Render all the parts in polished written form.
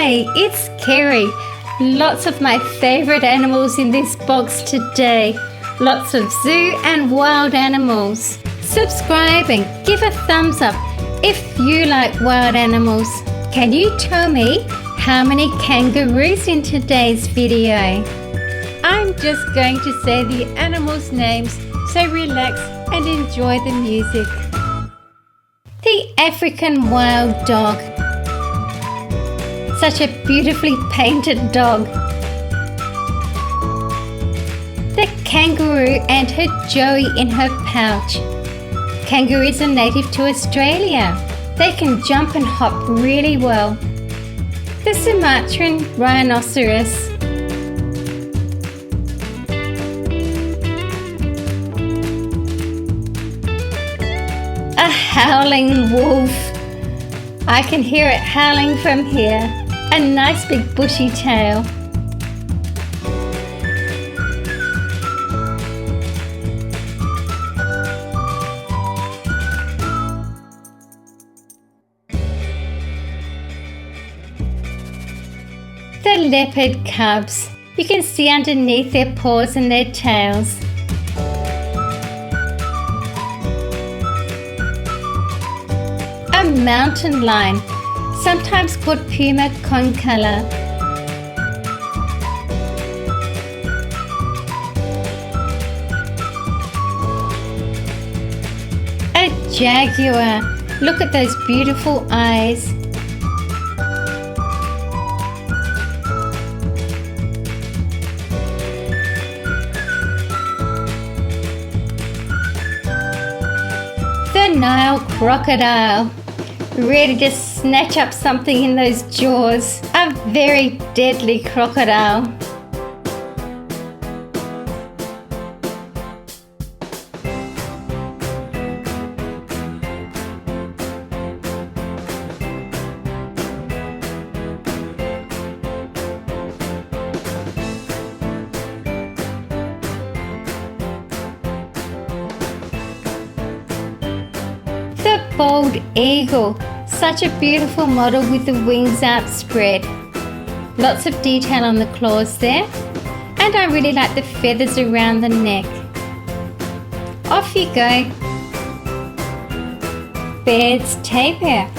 Hey, it's Kerry. Lots of my favourite animals in this box today. Lots of zoo and wild animals. Subscribe and give a thumbs up if you like wild animals. Can you tell me how many kangaroos in today's video? I'm just going to say the animals' names, so relax and enjoy the music. The African wild dog. Such a beautifully painted dog. The kangaroo and her joey in her pouch. Kangaroos are native to Australia. They can jump and hop really well. The Sumatran rhinoceros. A howling wolf. I can hear it howling from here. A nice big bushy tail. The leopard cubs. You can see underneath their paws and their tails. A mountain lion, sometimes called puma concolor. A jaguar. Look at those beautiful eyes. The Nile crocodile. Ready to snatch up something in those jaws. A very deadly crocodile. The bald eagle. Such a beautiful model with the wings outspread. Lots of detail on the claws there. And I really like the feathers around the neck. Off you go. Baird's tapir.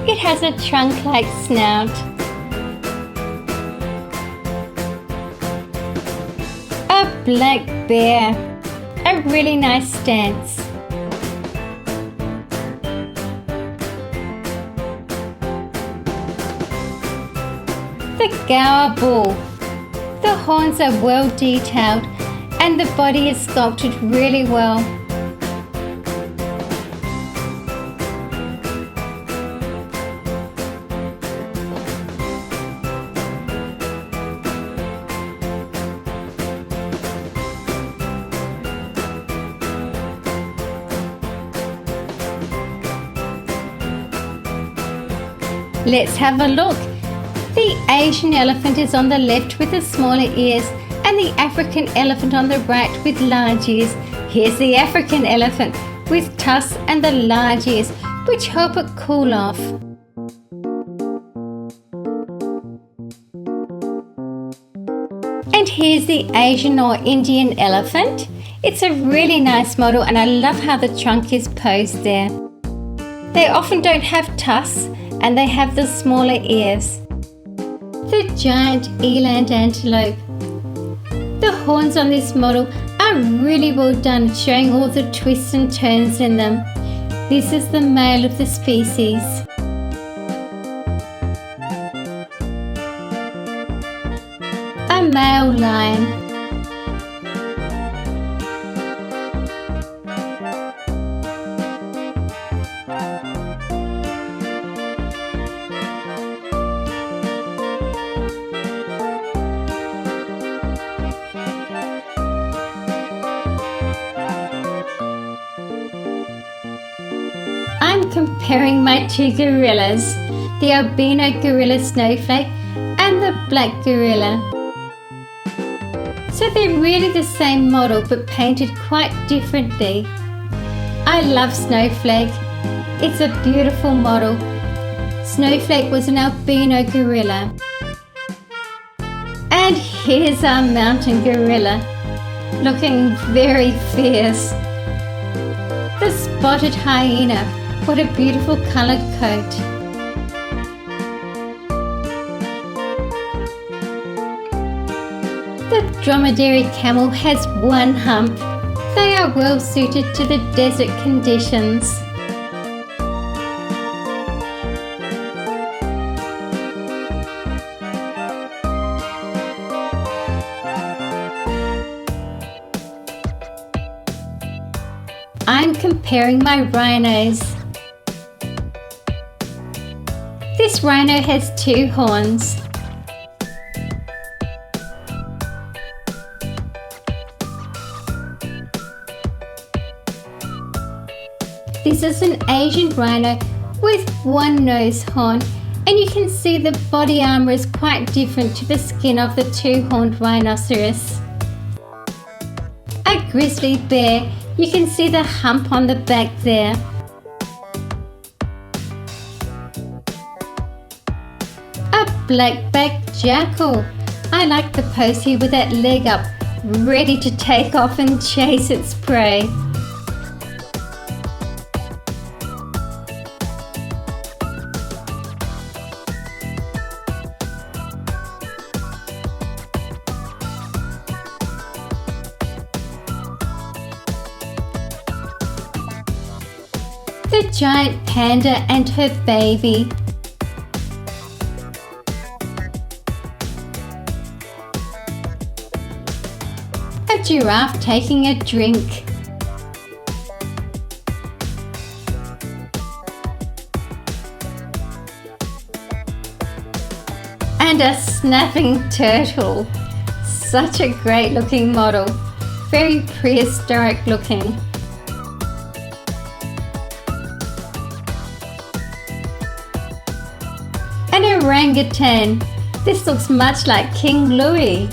It has a trunk-like snout. A black bear. A really nice stance. The Gajah bull. The horns are well detailed and the body is sculpted really well. Let's have a look. The Asian elephant is on the left with the smaller ears and the African elephant on the right with large ears. Here's the African elephant with tusks and the large ears which help it cool off. And here's the Asian or Indian elephant. It's a really nice model and I love how the trunk is posed there. They often don't have tusks and they have the smaller ears. The giant eland antelope. The horns on this model are really well done, showing all the twists and turns in them. This is the male of the species. A male lion. I'm comparing my two gorillas, the albino gorilla Snowflake and the black gorilla. So they're really the same model but painted quite differently. I love Snowflake. It's a beautiful model. Snowflake was an albino gorilla. And here's our mountain gorilla, looking very fierce. The spotted hyena, what a beautiful coloured coat. The dromedary camel has one hump. They are well suited to the desert conditions. I'm comparing my rhinos. This rhino has 2 horns. This is an Asian rhino with 1 nose horn, and you can see the body armour is quite different to the skin of the 2-horned rhinoceros. A grizzly bear, you can see the hump on the back there. A black-backed jackal. I like the pose here with that leg up, ready to take off and chase its prey. The giant panda and her baby. A giraffe taking a drink. And a snapping turtle. Such a great looking model. Very prehistoric looking. An orangutan. This looks much like King Louis.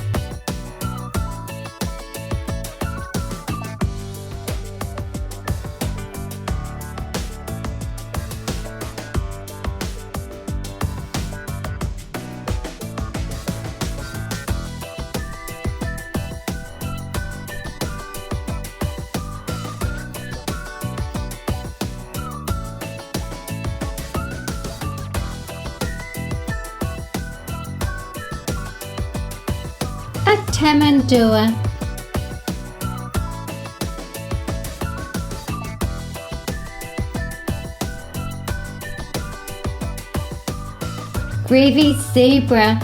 A tamandua. Greavy zebra.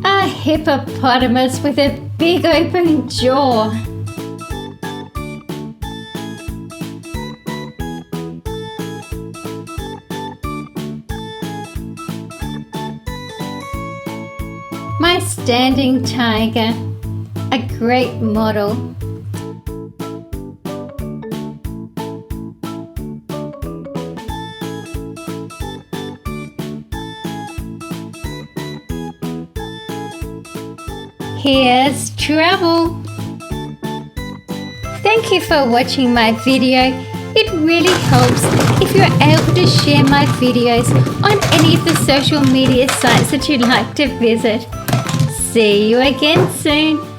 A hippopotamus with a big open jaw. My standing tiger, a great model. Here's trouble. Thank you for watching my video. It really helps if you're able to share my videos on any of the social media sites that you'd like to visit. See you again soon.